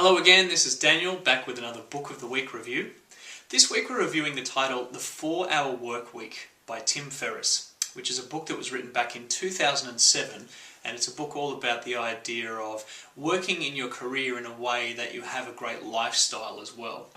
Hello again, this is Daniel, back with another Book of the Week review. This week we're reviewing the title The 4-Hour Work Week by Tim Ferris, which is a book that was written back in 2007, and it's a book all about the idea of working in your career in a way that you have a great lifestyle as well.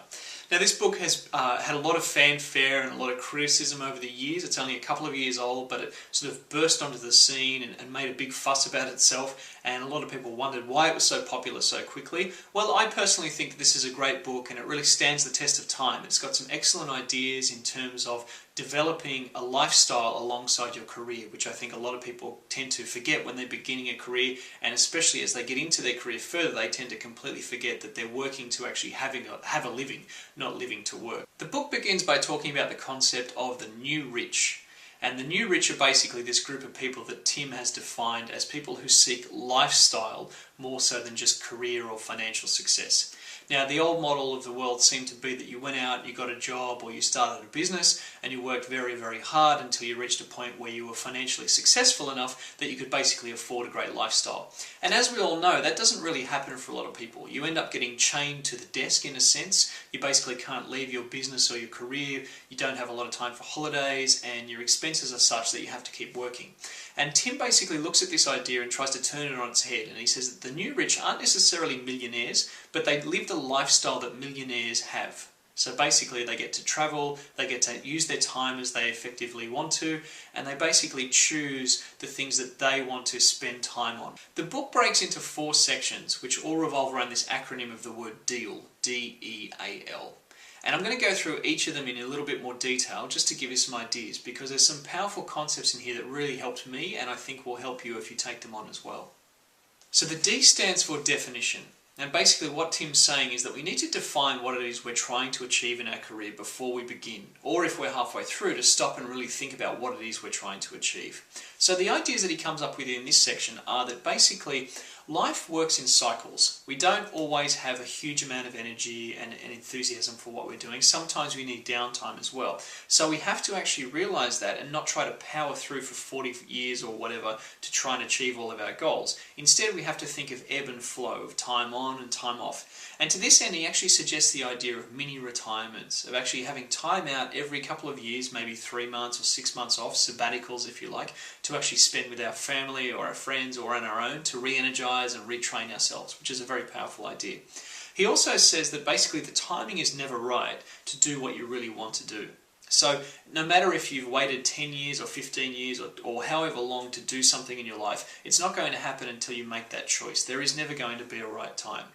Now this book has had a lot of fanfare and a lot of criticism over the years. It's only a couple of years old, but it sort of burst onto the scene and made a big fuss about itself, and a lot of people wondered why it was so popular so quickly. Well, I personally think this is a great book and it really stands the test of time. It's got some excellent ideas in terms of developing a lifestyle alongside your career, which I think a lot of people tend to forget when they're beginning a career, and especially as they get into their career further, they tend to completely forget that they're working to actually have a living, not living to work. The book begins by talking about the concept of the new rich. And the new rich are basically this group of people that Tim has defined as people who seek lifestyle more so than just career or financial success. Now, the old model of the world seemed to be that you went out, you got a job, or you started a business, and you worked very, very hard until you reached a point where you were financially successful enough that you could basically afford a great lifestyle. And as we all know, that doesn't really happen for a lot of people. You end up getting chained to the desk in a sense. You basically can't leave your business or your career. You don't have a lot of time for holidays, and your expenses are such that you have to keep working. And Tim basically looks at this idea and tries to turn it on its head, and he says that the new rich aren't necessarily millionaires, but they live the lifestyle that millionaires have. So basically they get to travel, they get to use their time as they effectively want to, and they basically choose the things that they want to spend time on. The book breaks into 4 sections, which all revolve around this acronym of the word DEAL, D-E-A-L. And I'm going to go through each of them in a little bit more detail just to give you some ideas, because there's some powerful concepts in here that really helped me and I think will help you if you take them on as well. So the D stands for definition. And basically what Tim's saying is that we need to define what it is we're trying to achieve in our career before we begin, or if we're halfway through, to stop and really think about what it is we're trying to achieve. So the ideas that he comes up with in this section are that basically life works in cycles. We don't always have a huge amount of energy and enthusiasm for what we're doing. Sometimes we need downtime as well. So we have to actually realize that and not try to power through for 40 years or whatever to try and achieve all of our goals. Instead, we have to think of ebb and flow, of time on and time off. And to this end, he actually suggests the idea of mini retirements, of actually having time out every couple of years, maybe 3 months or 6 months off, sabbaticals if you like, to actually spend with our family or our friends or on our own to re-energize and retrain ourselves, which is a very powerful idea. He also says that basically the timing is never right to do what you really want to do. So no matter if you've waited 10 years or 15 years or however long to do something in your life, it's not going to happen until you make that choice. There is never going to be a right time.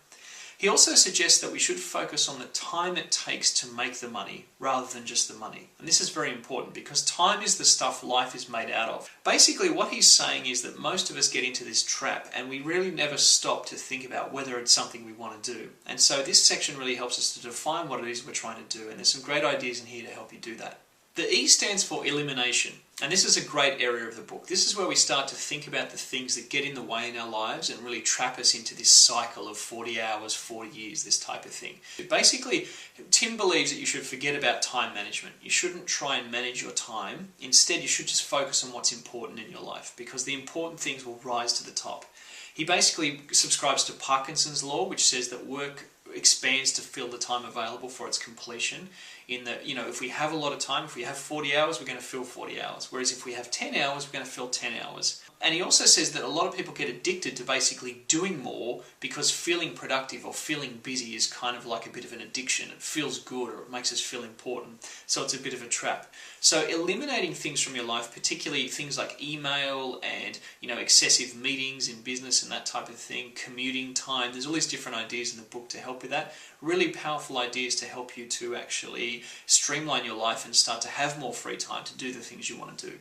He also suggests that we should focus on the time it takes to make the money rather than just the money. And this is very important because time is the stuff life is made out of. Basically what he's saying is that most of us get into this trap and we really never stop to think about whether it's something we want to do. And so this section really helps us to define what it is we're trying to do, and there's some great ideas in here to help you do that. The E stands for elimination, and this is a great area of the book. This is where we start to think about the things that get in the way in our lives and really trap us into this cycle of 40 hours, 40 years, this type of thing. Basically, Tim believes that you should forget about time management. You shouldn't try and manage your time. Instead, you should just focus on what's important in your life, because the important things will rise to the top. He basically subscribes to Parkinson's law, which says that work expands to fill the time available for its completion. In that, if we have a lot of time, if we have 40 hours, we're going to fill 40 hours. Whereas if we have 10 hours, we're going to fill 10 hours. And he also says that a lot of people get addicted to basically doing more because feeling productive or feeling busy is kind of like a bit of an addiction. It feels good or it makes us feel important. So it's a bit of a trap. So eliminating things from your life, particularly things like email and excessive meetings in business and that type of thing, commuting time, there's all these different ideas in the book to help with that. Really powerful ideas to help you to actually streamline your life and start to have more free time to do the things you want to do.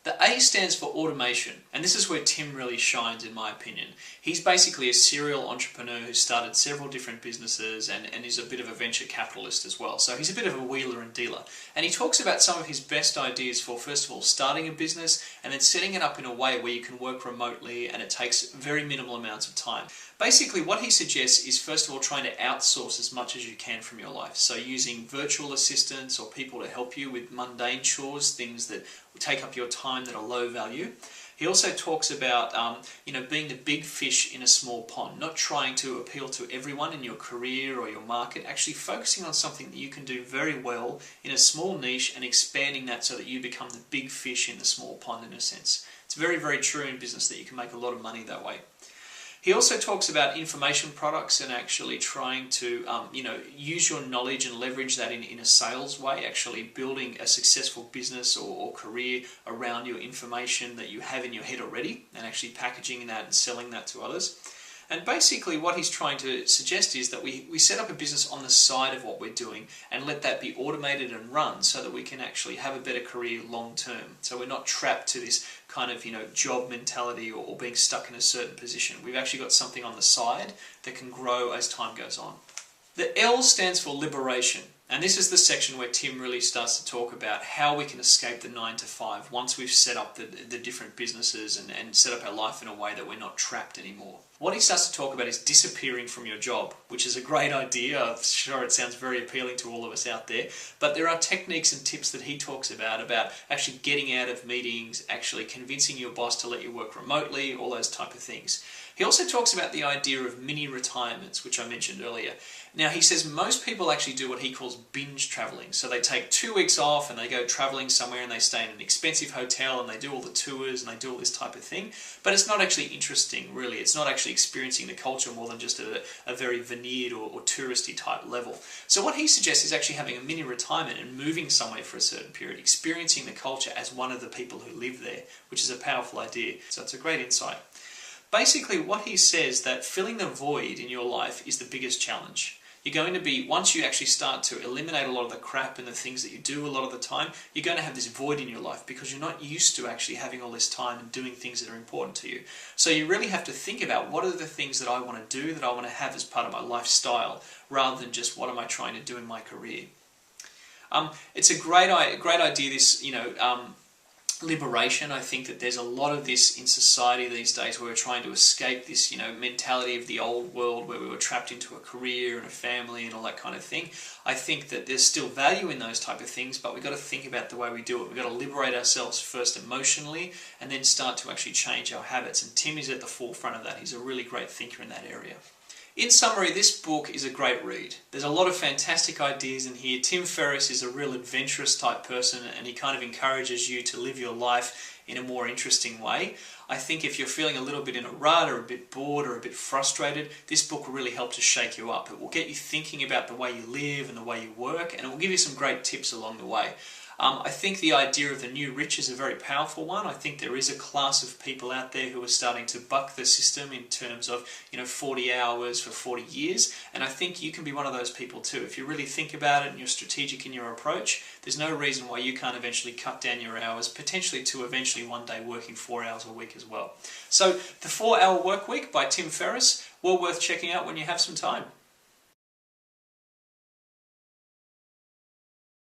The A stands for automation, and this is where Tim really shines in my opinion. He's basically a serial entrepreneur who started several different businesses and is a bit of a venture capitalist as well. So he's a bit of a wheeler and dealer. And he talks about some of his best ideas for, first of all, starting a business and then setting it up in a way where you can work remotely and it takes very minimal amounts of time. Basically what he suggests is first of all trying to outsource as much as you can from your life. So using virtual assistants or people to help you with mundane chores, things that take up your time that are low value. He also talks about being the big fish in a small pond, not trying to appeal to everyone in your career or your market, actually focusing on something that you can do very well in a small niche and expanding that so that you become the big fish in the small pond in a sense. It's very, very true in business that you can make a lot of money that way. He also talks about information products and actually trying to use your knowledge and leverage that in a sales way, actually building a successful business or career around your information that you have in your head already and actually packaging that and selling that to others. And basically what he's trying to suggest is that we set up a business on the side of what we're doing and let that be automated and run so that we can actually have a better career long term. So we're not trapped to this kind of job mentality or being stuck in a certain position. We've actually got something on the side that can grow as time goes on. The L stands for liberation. And this is the section where Tim really starts to talk about how we can escape the 9 to 5 once we've set up the different businesses and set up our life in a way that we're not trapped anymore. What he starts to talk about is disappearing from your job, which is a great idea. I'm sure it sounds very appealing to all of us out there. But there are techniques and tips that he talks about actually getting out of meetings, actually convincing your boss to let you work remotely, all those type of things. He also talks about the idea of mini retirements, which I mentioned earlier. Now, he says most people actually do what he calls binge traveling. So they take 2 weeks off and they go traveling somewhere and they stay in an expensive hotel and they do all the tours and they do all this type of thing. But it's not actually interesting, really. It's not actually experiencing the culture more than just at a very veneered or touristy type level. So what he suggests is actually having a mini retirement and moving somewhere for a certain period, experiencing the culture as one of the people who live there, which is a powerful idea. So it's a great insight. Basically, what he says that filling the void in your life is the biggest challenge. You're going to be, once you actually start to eliminate a lot of the crap and the things that you do a lot of the time, you're going to have this void in your life because you're not used to actually having all this time and doing things that are important to you. So you really have to think about what are the things that I want to do, that I want to have as part of my lifestyle, rather than just what am I trying to do in my career. It's a great idea, this, liberation. I think that there's a lot of this in society these days where we're trying to escape this, mentality of the old world where we were trapped into a career and a family and all that kind of thing. I think that there's still value in those type of things, but we've got to think about the way we do it. We've got to liberate ourselves first emotionally and then start to actually change our habits. And Tim is at the forefront of that. He's a really great thinker in that area. In summary, this book is a great read. There's a lot of fantastic ideas in here. Tim Ferris is a real adventurous type person and he kind of encourages you to live your life in a more interesting way. I think if you're feeling a little bit in a rut or a bit bored or a bit frustrated, this book will really help to shake you up. It will get you thinking about the way you live and the way you work, and it will give you some great tips along the way. I think the idea of the new rich is a very powerful one. I think there is a class of people out there who are starting to buck the system in terms of 40 hours for 40 years, and I think you can be one of those people too. If you really think about it and you're strategic in your approach, there's no reason why you can't eventually cut down your hours, potentially to eventually one day working 4 hours a week as well. So The 4-Hour Work Week by Tim Ferris, well worth checking out when you have some time.